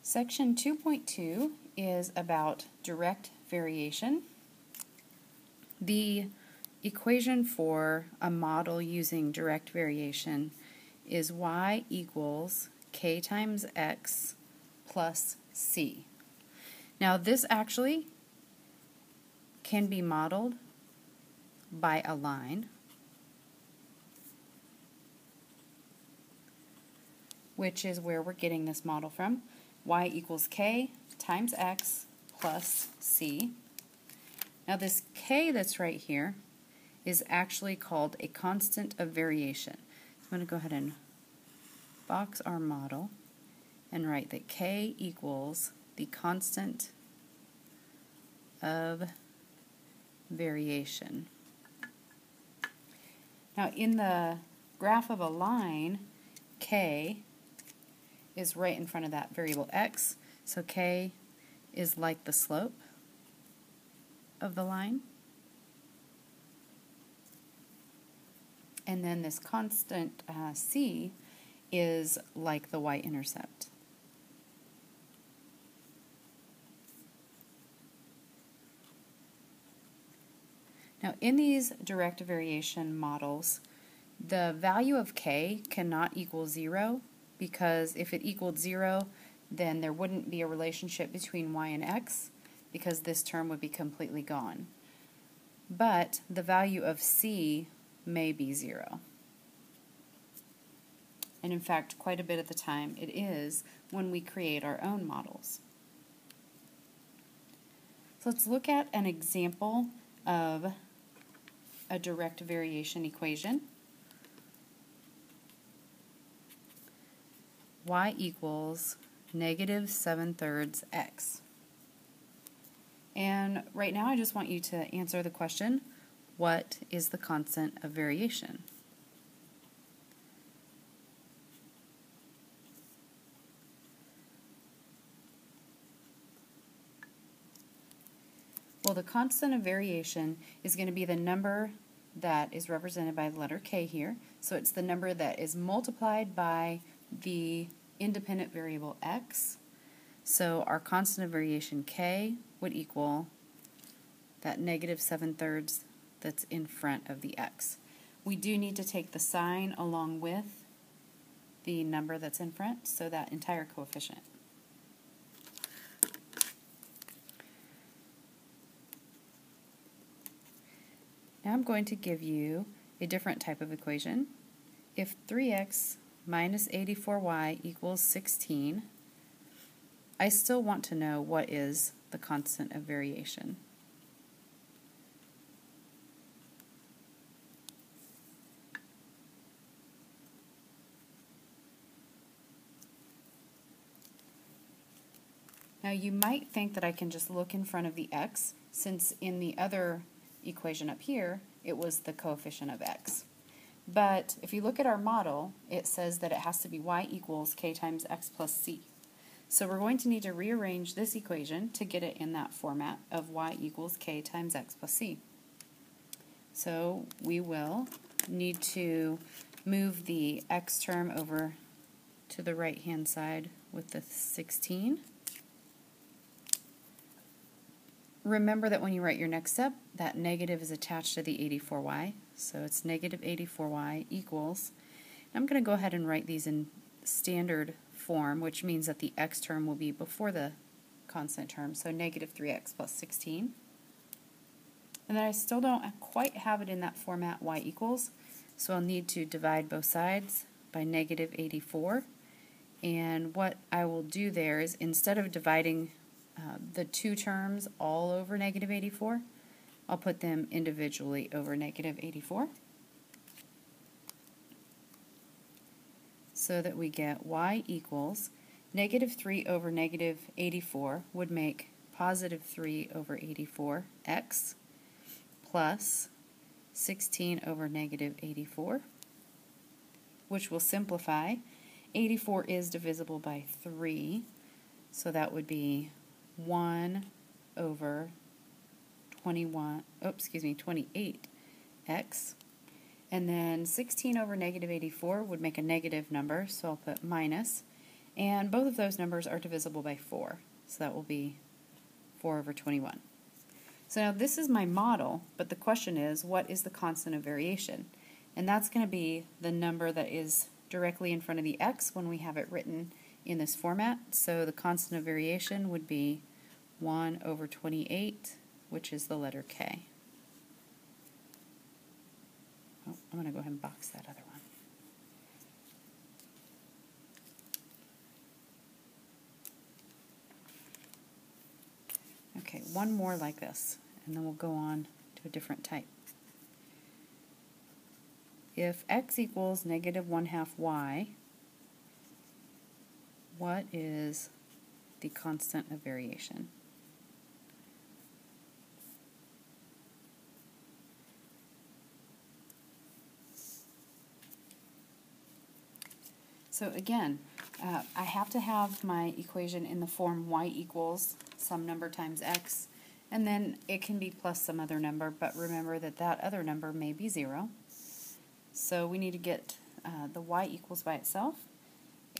Section 2.2 is about direct variation. The equation for a model using direct variation is y equals k times x plus c. Now this actually can be modeled by a line, which is where we're getting this model from. Y equals k times x plus c. Now this k that's right here is actually called a constant of variation. So I'm going to go ahead and box our model and write that k equals the constant of variation. Now in the graph of a line, k is right in front of that variable x, so k is like the slope of the line. And then this constant c is like the y-intercept. Now in these direct variation models, the value of k cannot equal 0, because if it equaled 0, then there wouldn't be a relationship between y and x, because this term would be completely gone. But the value of c may be 0. And in fact, quite a bit of the time it is when we create our own models. So let's look at an example of a direct variation equation. Y equals negative 7/3 x. And right now I just want you to answer the question, what is the constant of variation? Well, the constant of variation is going to be the number that is represented by the letter k here. So it's the number that is multiplied by the independent variable x. So our constant of variation k would equal that negative 7/3 that's in front of the x. We do need to take the sign along with the number that's in front, so that entire coefficient. Now I'm going to give you a different type of equation. If 3x minus 84y equals 16, I still want to know what is the constant of variation. Now you might think that I can just look in front of the x, since in the other equation up here it was the coefficient of x. But if you look at our model, it says that it has to be y equals k times x plus c. So we're going to need to rearrange this equation to get it in that format of y equals k times x plus c. So we will need to move the x term over to the right hand side with the 16. Remember that when you write your next step, that negative is attached to the 84y, so it's negative 84y equals, and I'm going to go ahead and write these in standard form, which means that the x term will be before the constant term, so negative 3x plus 16. And then I still don't quite have it in that format, y equals, so I'll need to divide both sides by negative 84, and what I will do there is, instead of dividing the two terms all over negative 84, I'll put them individually over negative 84, so that we get y equals negative 3 over negative 84 would make positive 3 over 84 x plus 16 over negative 84, which will simplify. 84 is divisible by 3, so that would be 1 over 28x, and then 16 over negative 84 would make a negative number, so I'll put minus, And both of those numbers are divisible by 4. So that will be 4 over 21. So now this is my model, but the question is, what is the constant of variation? And that's going to be the number that is directly in front of the x when we have it written in this format. So the constant of variation would be 1 over 28, which is the letter k. Oh, I'm going to go ahead and box that other one. Okay, one more like this, and then we'll go on to a different type. If x equals negative 1/2 y, what is the constant of variation? So again, I have to have my equation in the form y equals some number times x, and then it can be plus some other number, but remember that that other number may be 0. So we need to get the y equals by itself,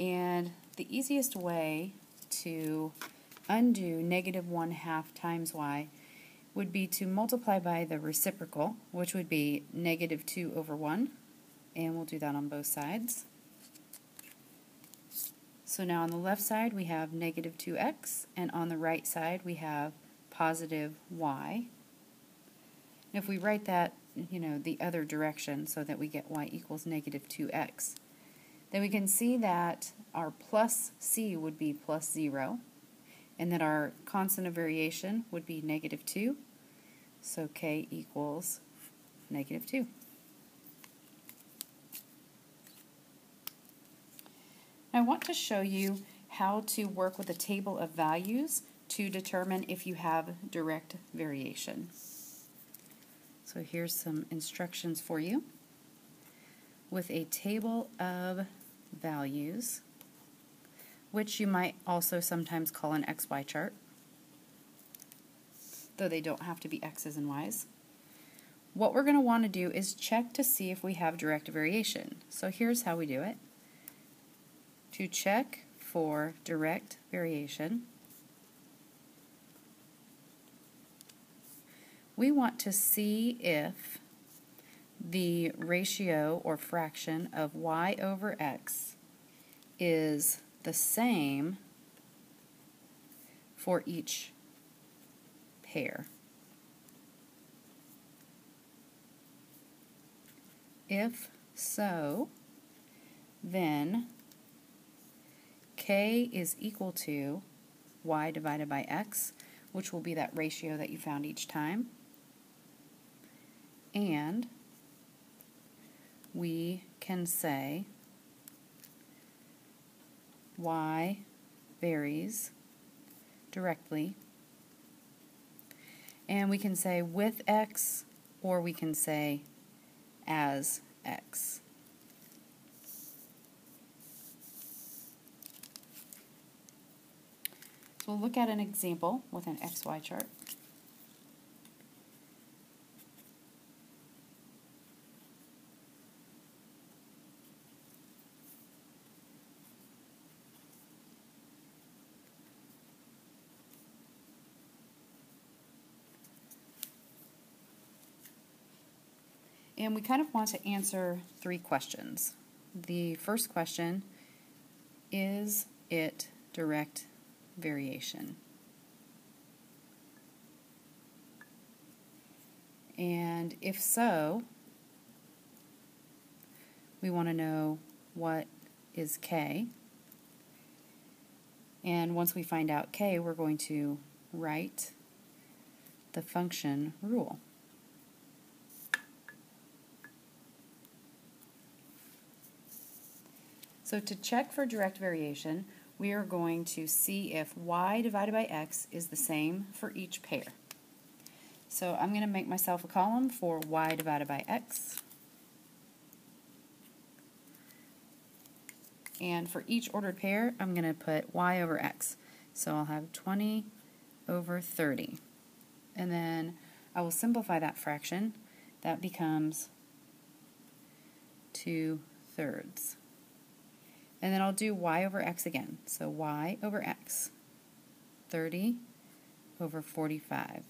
and the easiest way to undo negative 1/2 times y would be to multiply by the reciprocal, which would be negative 2 over 1, and we'll do that on both sides. So now on the left side we have negative 2x, and on the right side we have positive y. And if we write that, the other direction so that we get y equals negative 2x, then we can see that our plus c would be plus 0, and that our constant of variation would be negative 2, so k equals negative 2. I want to show you how to work with a table of values to determine if you have direct variation. So here's some instructions for you. With a table of values, which you might also sometimes call an XY chart, though they don't have to be X's and Y's. What we're going to want to do is check to see if we have direct variation. So here's how we do it. To check for direct variation, we want to see if the ratio or fraction of y over x is the same for each pair. If so, then k is equal to y divided by x, which will be that ratio that you found each time. And we can say y varies directly. And we can say with x, or we can say as x. So we'll look at an example with an XY chart. And we kind of want to answer 3 questions. The first question, is it direct variation? And if so, we want to know what is k. And once we find out k, we're going to write the function rule. So to check for direct variation, we are going to see if y divided by x is the same for each pair. So I'm going to make myself a column for y divided by x. And for each ordered pair, I'm going to put y over x. So I'll have 20 over 30. And then I will simplify that fraction. That becomes 2/3. And then I'll do y over x again. So y over x, 30 over 45.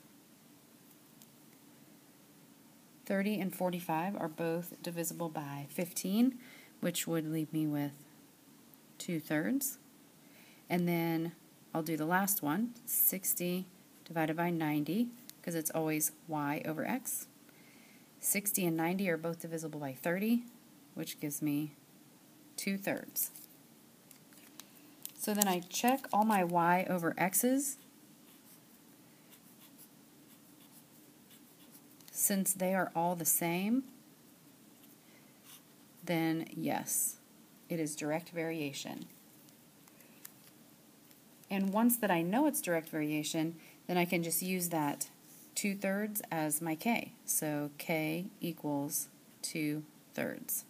30 and 45 are both divisible by 15, which would leave me with 2/3. And then I'll do the last one, 60 divided by 90, because it's always y over x. 60 and 90 are both divisible by 30, which gives me 2/3. So then I check all my y over x's. Since they are all the same, then yes, it is direct variation. And once that I know it's direct variation, then I can just use that 2/3 as my k. So k equals 2/3.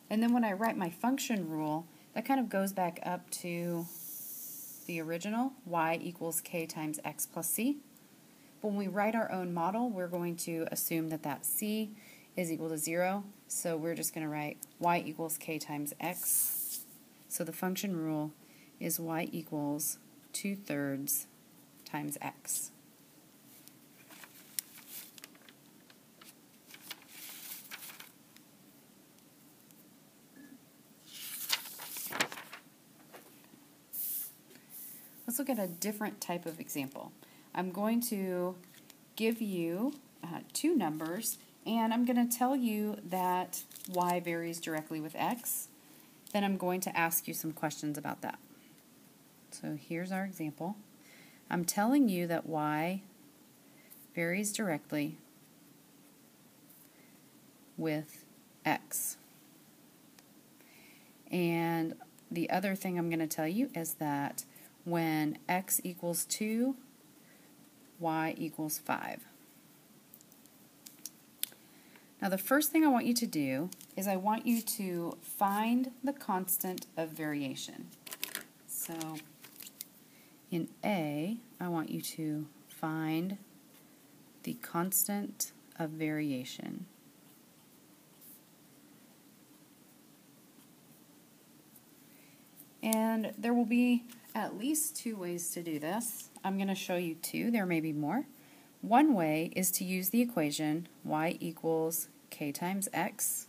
And then when I write my function rule, that kind of goes back up to the original, y equals k times x plus c. But when we write our own model, we're going to assume that that c is equal to 0. So we're just going to write y equals k times x. So the function rule is y equals 2/3 times x. Let's look at a different type of example. I'm going to give you two numbers, and I'm going to tell you that y varies directly with x. Then I'm going to ask you some questions about that. So here's our example. I'm telling you that y varies directly with x. And the other thing I'm going to tell you is that when x equals 2, y equals 5. Now the first thing I want you to do is I want you to find the constant of variation. So in A, I want you to find the constant of variation. And there will be at least two ways to do this. I'm going to show you two. There may be more. One way is to use the equation y equals k times x.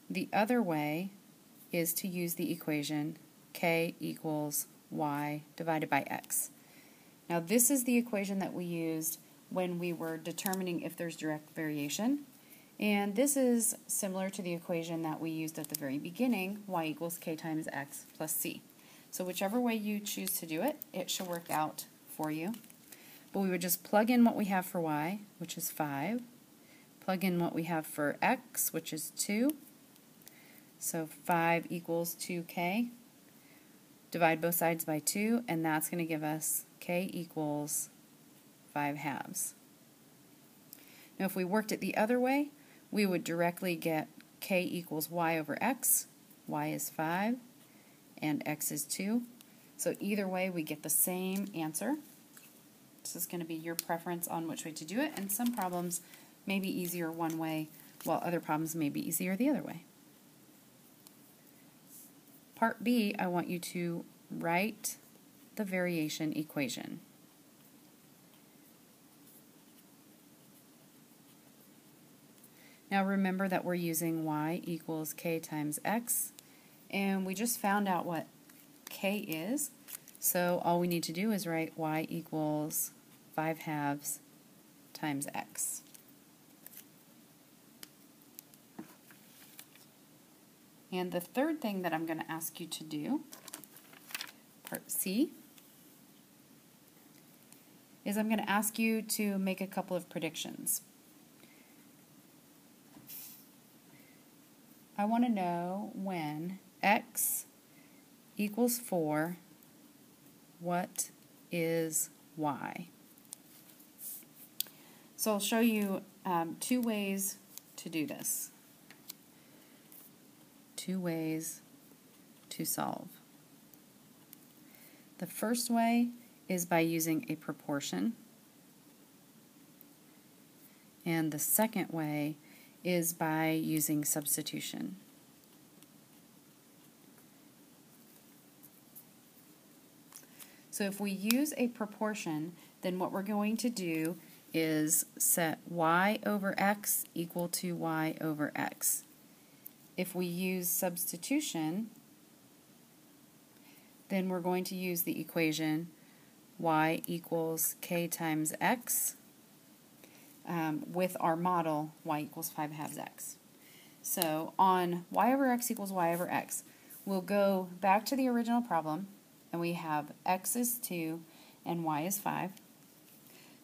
The other way is to use the equation k equals y divided by x. Now this is the equation that we used when we were determining if there's direct variation. And this is similar to the equation that we used at the very beginning, y equals k times x plus c. So whichever way you choose to do it, it should work out for you. But we would just plug in what we have for y, which is 5. Plug in what we have for x, which is 2. So 5 equals 2k. Divide both sides by 2, and that's going to give us k equals 5/2. Now if we worked it the other way, we would directly get k equals y over x. Y is 5. And x is 2. So either way we get the same answer. This is going to be your preference on which way to do it, and some problems may be easier one way while other problems may be easier the other way. Part B, I want you to write the variation equation. Now remember that we're using y equals k times x. And we just found out what k is, so all we need to do is write y equals 5/2 times x. And the third thing that I'm going to ask you to do, part C, is I'm going to ask you to make a couple of predictions. I want to know when x equals 4, what is y? So I'll show you two ways to do this. Two ways to solve. The first way is by using a proportion, and the second way is by using substitution. So if we use a proportion, then what we're going to do is set y over x equal to y over x. If we use substitution, then we're going to use the equation y equals k times x with our model y equals 5/2 x. So on y over x equals y over x, we'll go back to the original problem, and we have x is 2 and y is 5.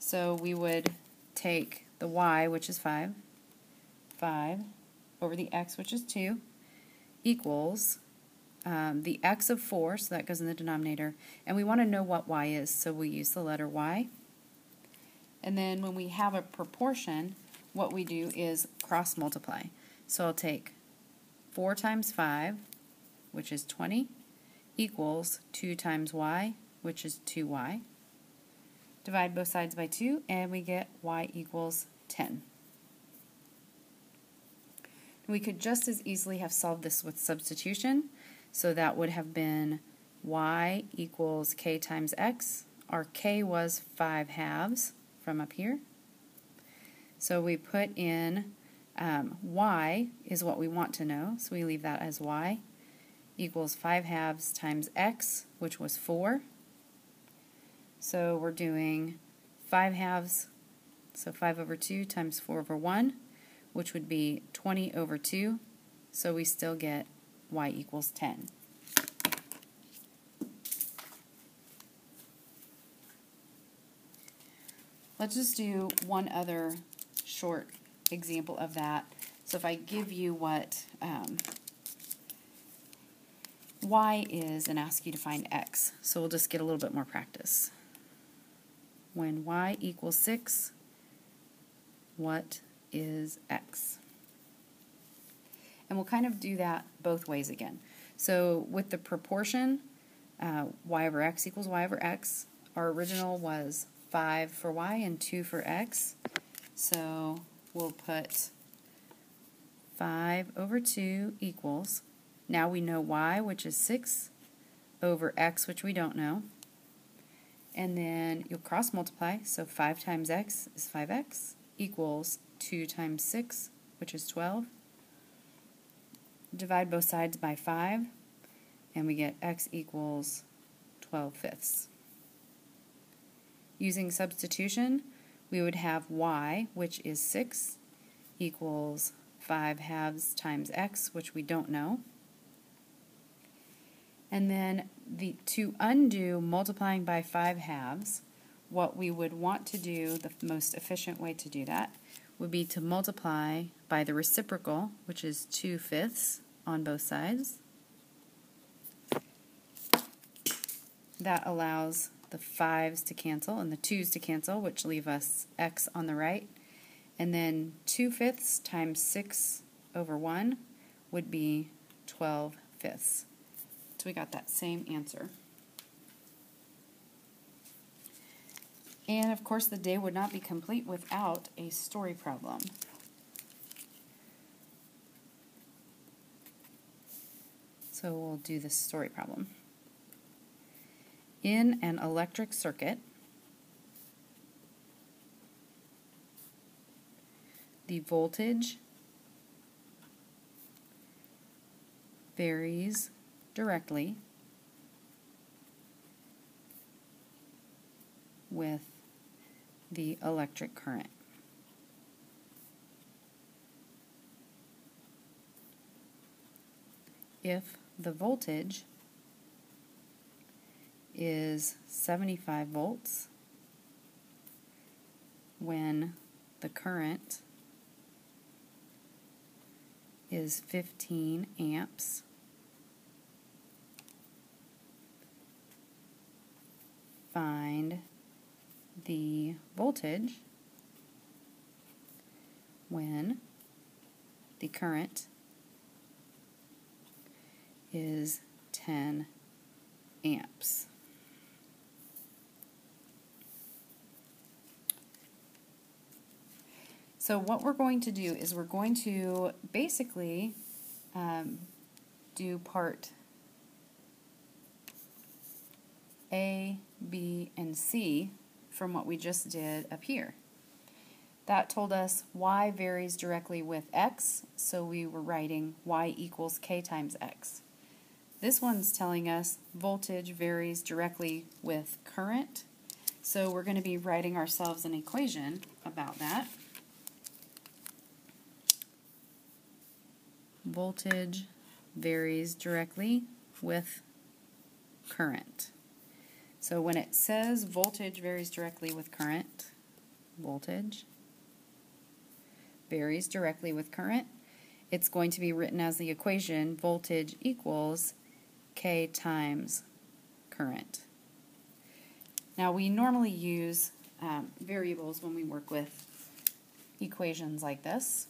So we would take the y, which is 5, over the x, which is 2, equals the x of 4, so that goes in the denominator, and we want to know what y is, so we use the letter y. And then when we have a proportion, what we do is cross multiply. So I'll take 4 times 5, which is 20, equals 2 times y, which is 2y. Divide both sides by 2, and we get y equals 10. We could just as easily have solved this with substitution, so that would have been y equals k times x. Our k was 5/2 from up here. So we put in y is what we want to know, so we leave that as y equals 5/2 times x, which was 4. So we're doing 5/2, so 5 over 2 times 4 over 1, which would be 20 over 2, so we still get y equals 10. Let's just do one other short example of that. So if I give you what y is and ask you to find x, so we'll just get a little bit more practice. When y equals 6, what is x? And we'll kind of do that both ways again. So with the proportion, y over x equals y over x, our original was 5 for y and 2 for x. So we'll put 5 over 2 equals, now we know y, which is 6, over x, which we don't know. And then you'll cross multiply, so 5 times x is 5x, equals 2 times 6, which is 12. Divide both sides by 5, and we get x equals 12/5. Using substitution, we would have y, which is 6, equals 5/2 times x, which we don't know. And then to undo multiplying by 5/2, what we would want to do, the most efficient way to do that, would be to multiply by the reciprocal, which is 2/5 on both sides. That allows the 5's to cancel and the 2's to cancel, which leave us x on the right. And then 2/5 times 6 over 1 would be 12/5. So we got that same answer. And of course the day would not be complete without a story problem. So we'll do this story problem. In an electric circuit, the voltage varies directly with the electric current. If the voltage is 75 volts when the current is 15 amps, find the voltage when the current is 10 amps. So what we're going to do is we're going to basically do part A B, and C from what we just did up here. That told us y varies directly with x, so we were writing y equals k times x. This one's telling us voltage varies directly with current, so we're going to be writing ourselves an equation about that. Voltage varies directly with current. So when it says voltage varies directly with current, voltage varies directly with current, it's going to be written as the equation voltage equals K times current. Now we normally use variables when we work with equations like this.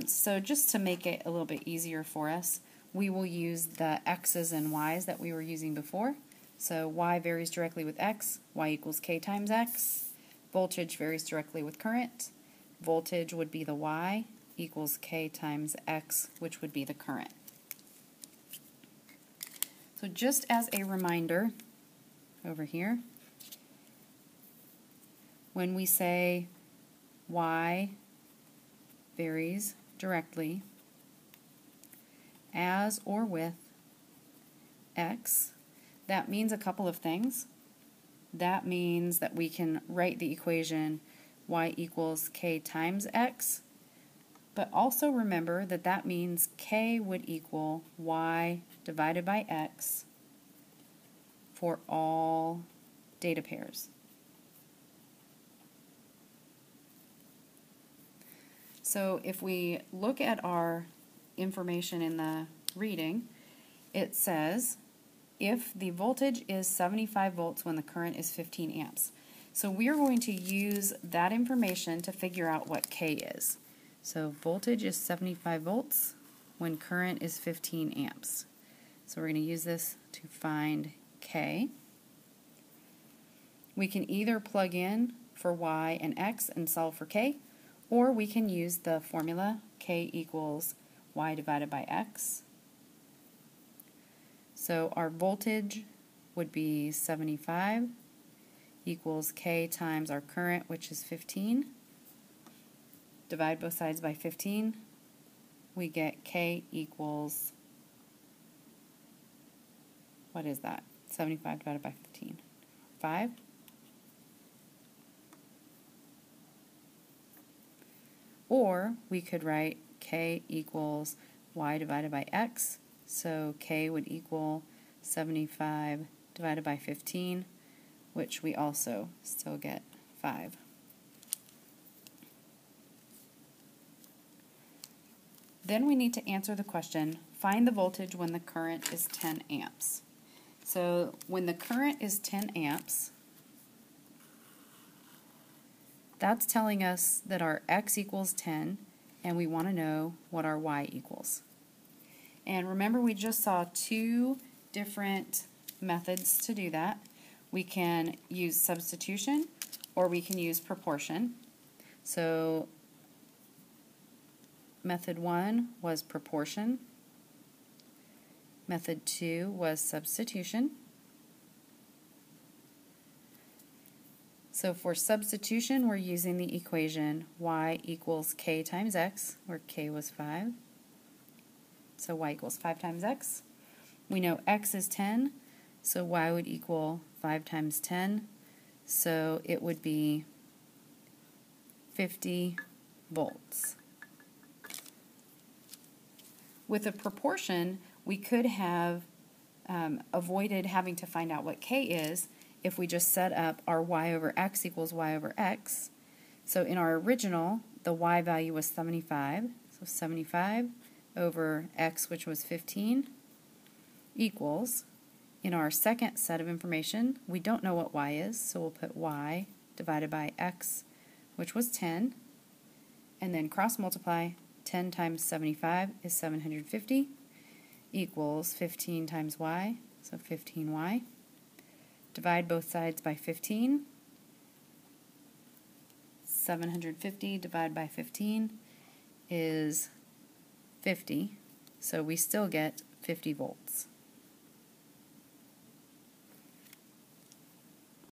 So just to make it a little bit easier for us, we will use the x's and y's that we were using before. So y varies directly with x, y equals k times x. Voltage varies directly with current. Voltage would be the y equals k times x, which would be the current. So just as a reminder, over here, when we say y varies directly as or with x, that means a couple of things. That means that we can write the equation y equals k times x, but also remember that that means k would equal y divided by x for all data pairs. So if we look at our information in the reading, it says if the voltage is 75 volts when the current is 15 amps. So we are going to use that information to figure out what K is. So voltage is 75 volts when current is 15 amps. So we're going to use this to find K. We can either plug in for y and x and solve for K, or we can use the formula K equals y divided by x. So our voltage would be 75 equals K times our current, which is 15. Divide both sides by 15. We get K equals, what is that? 75 divided by 15. 5. Or we could write K equals y divided by x. So K would equal 75 divided by 15, which we also still get 5. Then we need to answer the question, find the voltage when the current is 10 amps. So when the current is 10 amps, that's telling us that our x equals 10, and we want to know what our y equals. And remember, we just saw two different methods to do that. We can use substitution, or we can use proportion. So method 1 was proportion. Method 2 was substitution. So for substitution, we're using the equation y equals k times x, where k was 5. So y equals 5 times x. We know x is 10, so y would equal 5 times 10. So it would be 50 volts. With a proportion, we could have avoided having to find out what k is if we just set up our y over x equals y over x. So in our original, the y value was 75, so 75 over x, which was 15, equals, in our second set of information, we don't know what y is, so we'll put y divided by x, which was 10, and then cross multiply. 10 times 75 is 750, equals 15 times y, so 15y. Divide both sides by 15. 750 divided by 15 is 50, so we still get 50 volts.